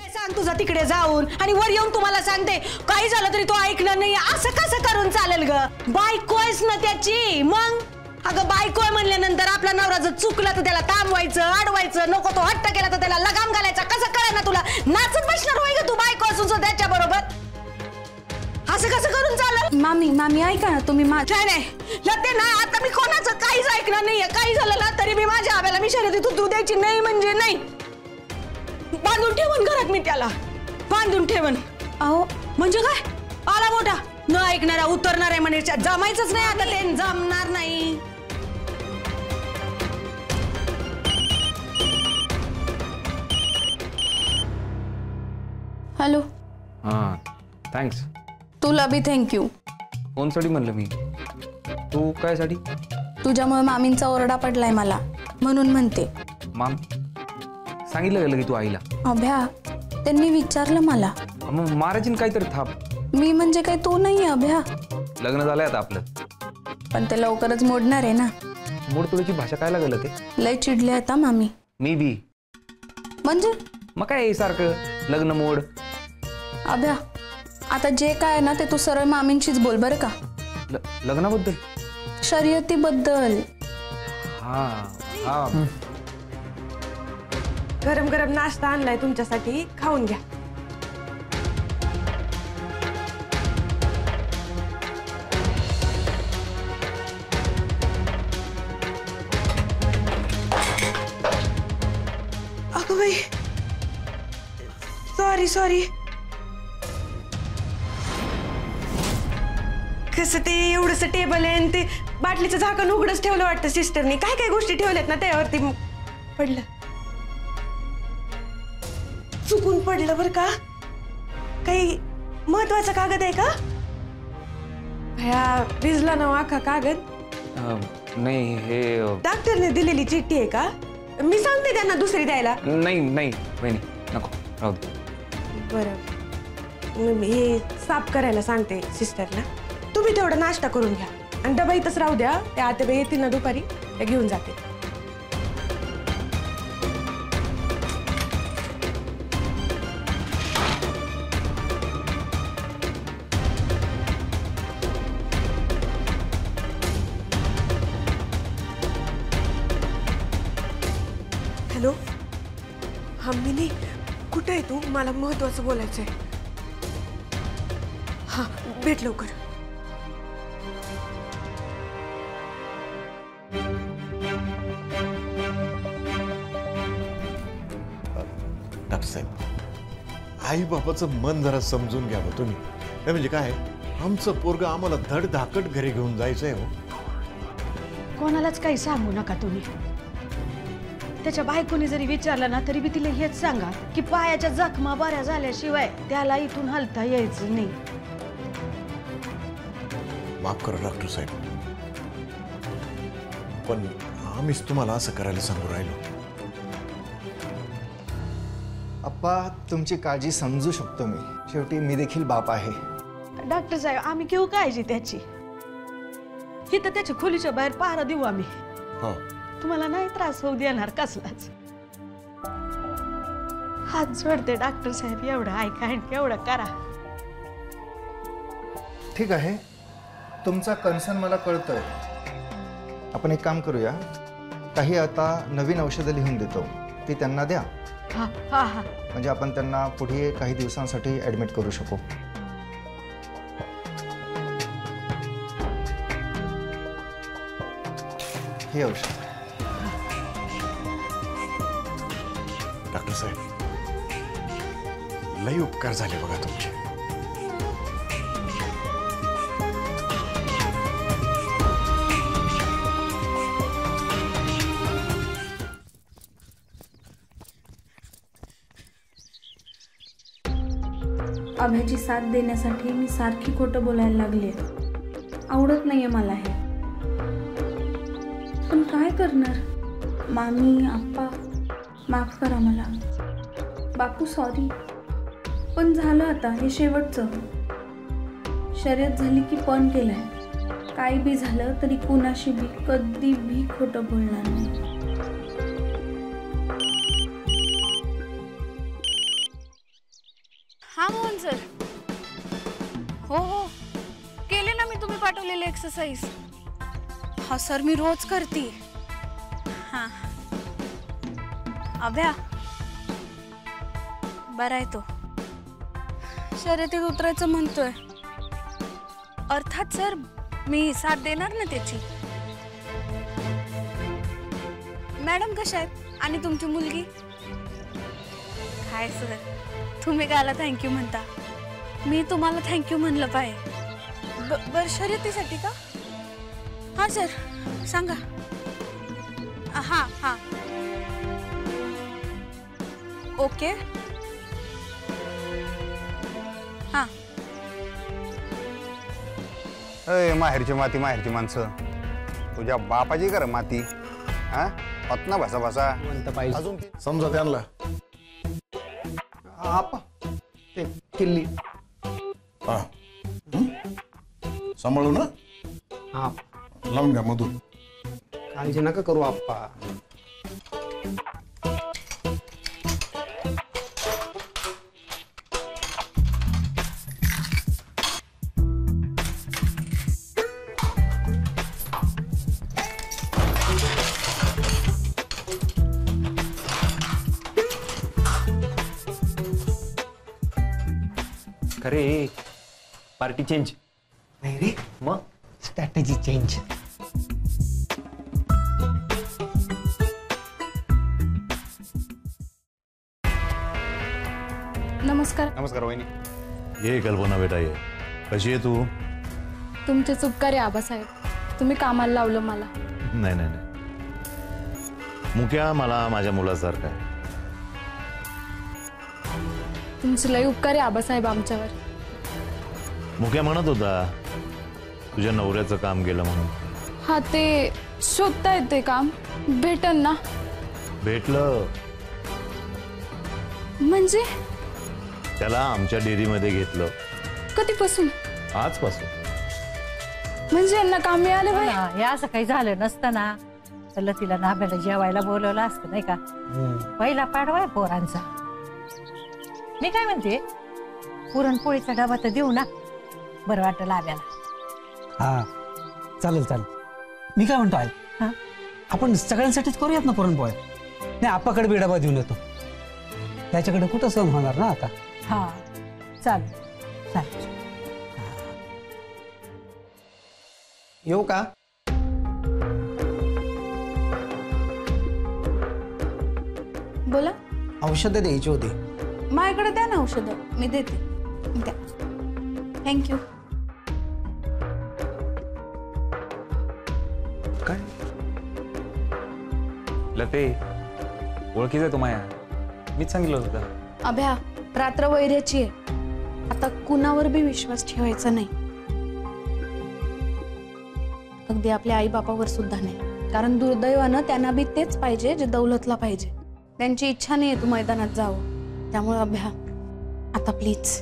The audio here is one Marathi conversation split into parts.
सांग तुझा तिकडे जाऊन आणि वर येऊन तुम्हाला सांगते काही झालं तरी तो ऐकणार नाही असं कसं करून चालेल ग बायको आहेस ना त्याची मग अगं बायको आहे म्हणल्यानंतर आपला नवरा जर चुकला तर त्याला थांबवायचं अडवायचं नको तो हट्ट केला तर त्याला लगाम घालायचा कसं कळेल ना तुला नाचत बसणार होय ग तू बायको असून त्याच्या बरोबर असं कसं करून चालेल मामी मामी ऐका ना तुम्ही नाही लते ना आता मी कोणाचं काहीच ऐकणार नाहीये काही झालं ना तरी मी माझ्या आब्याला मी शर्यतीत उतरू द्यायची नाही म्हणजे नाही बांधून ठेवून घरात मी त्याला बांधून ठेवून अहो म्हणजे काय आला मोठा न ऐकणारा उतरणार आहे म्हणे जमायचंच नाही आता ते जमणार नाही हॅलो हां थँक्स तुला बी थँक्यू फोनसाठी म्हणलं मी तू काय साठी तुझ्यामुळे मामींचा ओरडा पडलाय मला म्हणून म्हणते माम सांगितलं गेलं की तू आईला अभ्या त्यांनी विचारलं मला मग मारायची काहीतरी थाप मी म्हणजे काय तो नाही अभ्या लग्न झालंय आता आपलं पण ते लवकरच मोडणार आहे ना मोडतोडीची भाषा काय लागलं ते लय चिडले आता मामी मी बी म्हणजे मग काय सारखं लग्न मोड अभ्या आता जे काय आहे ना ते तू सरळ मामींशीच बोल बरं का लग्नाबद्दल शर्यतीबद्दल हा हा गरम गरम नाश्ता आणलाय तुमच्यासाठी खाऊन घ्या अगं बाई सॉरी कसं ते एवढंसं टेबल आहे आणि ते बाटलीचं झाकण उघडच ठेवलं वाटतं सिस्टरनी काय काय गोष्टी ठेवल्यात ना त्यावरती पडलं चुकून पडलं बरं का काही महत्वाचा कागद आहे का भया भिजला ना आखा कागद नाही हे डॉक्टरने दिलेली चिठ्ठी आहे का मी सांगते त्यांना दुसरी द्यायला नाही नाही वहिनी नको राहू दे बरं हे साफ करायला सांगते सिस्टरला तुम्ही तेवढा नाश्ता करून घ्या आणि डबा इथंच राहू द्या त्या आत्याबाई येतील ना दुपारी त्या घेऊन जाते हॅलो हा मिनी कुठे आहे तू मला महत्वाचं बोलायचंय हा भेट लवकर डॉक्टर साहेब आई बापाचं मन जरा समजून घ्यावं तुम्ही नाही म्हणजे काय आमचं पोरग आम्हाला धड धाकट घरी घेऊन जायचंय हो कोणालाच काही सांगू नका तुम्ही त्याच्या बायकोने जरी विचारलं ना तरी बी तिला हेच सांगा की पायाच्या जखमा बऱ्या झाल्याशिवाय त्याला इथून हलता यायचं नाही माफ करा डॉक्टर साहेब पण आम्हीच तुम्हाला असं करायला सांगू राहिलो अप्पा तुमची काळजी समजू शकतो मी शेवटी मी देखील बाप आहे डॉक्टर साहेब आम्ही घेऊ काळजी त्याची इथं त्याच्या खोलीच्या बाहेर पहारा देऊ आम्ही हो तुम्हाला नाही त्रास होऊ देणार कसलाच हात जोडते डॉक्टर साहेब एवढं ऐका आणि एवढं करा ठीक आहे तुमचा कन्सर्न मला कळतोय आपण एक काम करूया काही आता नवीन औषधं लिहून देतो ती त्यांना द्या हा हा हा म्हणजे आपण त्यांना पुढे काही दिवसांसाठी ऍडमिट करू शकू हे औषध डॉक्टर साहेब लई उपकार झाले बघा तुमचे अभ्याची साथ देण्यासाठी मी सारखी खोटं बोलायला लागले आवडत नाहीये मला हे पण काय करणार मामी आप्पा माफ करा मला बापू सॉरी पण झालं आता हे शेवटचं शर्यत झाली की पण केलंय काही बी झालं तरी कुणाशी बी कधी बी खोटं बोलणार नाही एक्सरसाइज? हा सर, मी रोज करते. हां. अभ्या, बरा आहे तो. शर्यतीत उतरायचं म्हणतोय. अर्थात सर, मी साथ देणार ना त्याची. मॅडम कशा आहेत आणि तुमची मुलगी? काय सर, तुम्ही कायला थँक्यू म्हणता? मी तुम्हाला थँक्यू म्हणलं पाहिजे. बर, शर्यतीसाठी का? हां सर, सांगा. हां हां, ओके. हां. अय माहेरची माती, माहेरची माणसं. तुझ्या बापाची कर माती. हा, होत ना बसा बसा. अजून समजा त्यांना आपा ते किल्ली. हा सांभाळू ना. हा, लावून घ्या मधून. काळजी नका करू आप्पा. अरे पार्टी चेंज. नाही रे, मग स्ट्रॅटेजी चेंज. नमस्कार. नमस्कार वहिनी. ये कल्पना बेटा ये. कशी आहे तू? तुमचे चुपकारे आबासाहेब, तुम्ही कामाला लावलं मला. नाही नाही नाही, मुक्या मला माझ्या मुलासारखा आहे. तुमचे लई उपकारे आबासाहेब आमच्यावर. मुक्या म्हणत होता तुझ्या नवऱ्याचं काम गेलं म्हणून. हा, ते शोधता येते काम भेटन ना? भेटलं. म्हणजे त्याला आमच्या डेअरीमध्ये घेतलं. कधीपासून? आजपासून. म्हणजे यांना काम मिळालं बाई? हे असं काही झालं नसतं ना, तर तिला नाब्याला जेवायला बोलवलं असतं नाही का. पहिला पाडवाय पोरांचा. मी काय म्हणते, पुरणपोळीचा डबा तर देऊ ना, बरं वाटतं लाब्याला. हा, चालेल चालेल. मी काय म्हणतो आहे, आपण सगळ्यांसाठीच करूयात ना पुरणपोळ्या. नाही, आप्पाकडे बी डबा देऊन येतो. त्याच्याकडे कुठं सण होणार ना आता. हा, चालेल चालेल. येऊ का? बोला. औषधं द्यायची होती. माझ्याकडे द्या ना औषधं, मी देते. द्या. थँक्यू. काय लते, ओळखीच आहे तुम्हाला? मीच सांगितलं होतं. अभ्या, रात्र वैर्याची आहे. आता कुणावर बी विश्वास ठेवायचा नाही. अगदी आपल्या आई बापावर सुद्धा नाही. कारण दुर्दैवानं त्यांना बी तेच पाहिजे जे दौलतला पाहिजे. त्यांची इच्छा नाही आहे तू मैदानात जावं. त्यामुळे अभ्या, आता प्लीज.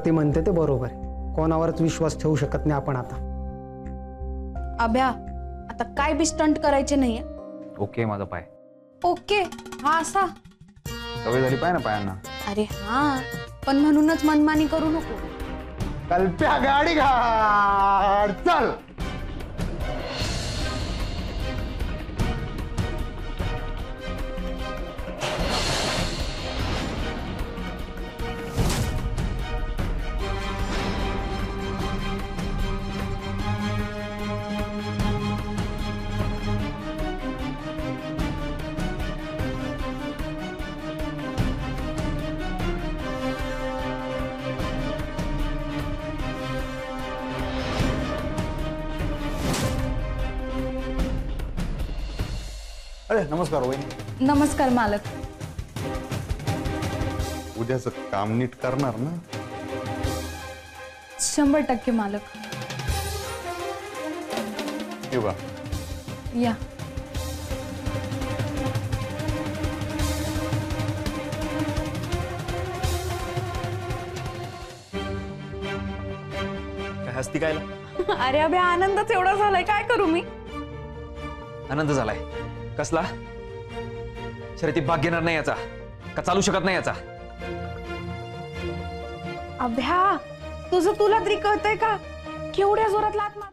ती म्हणते ते बरोबर आहे, कोणावरच विश्वास ठेवू शकत नाही आपण आता. अभ्या, आता काय बी स्टंट करायचे नाहीये. ओके माझा पाय. ओके, हा असा. सवय झाली पाय ना पायांना. अरे हा, पण म्हणूनच मनमानी करू नको. कल्प्या गाडी घाड चल. अरे नमस्कार वहिनी. नमस्कार मालक. उद्याचं काम नीट करणार ना? 100% मालक. येऊ का? या. काय हसती काय? अरे अभे, आनंदच एवढा झालाय, काय करू मी? आनंद झालाय कसला? शर्यतीत भाग घेणार नाही याचा का चालू शकत नाही याचा? अभ्या, तुझं तुला तरी कळतंय का? केवढ्या जोरात लात मार.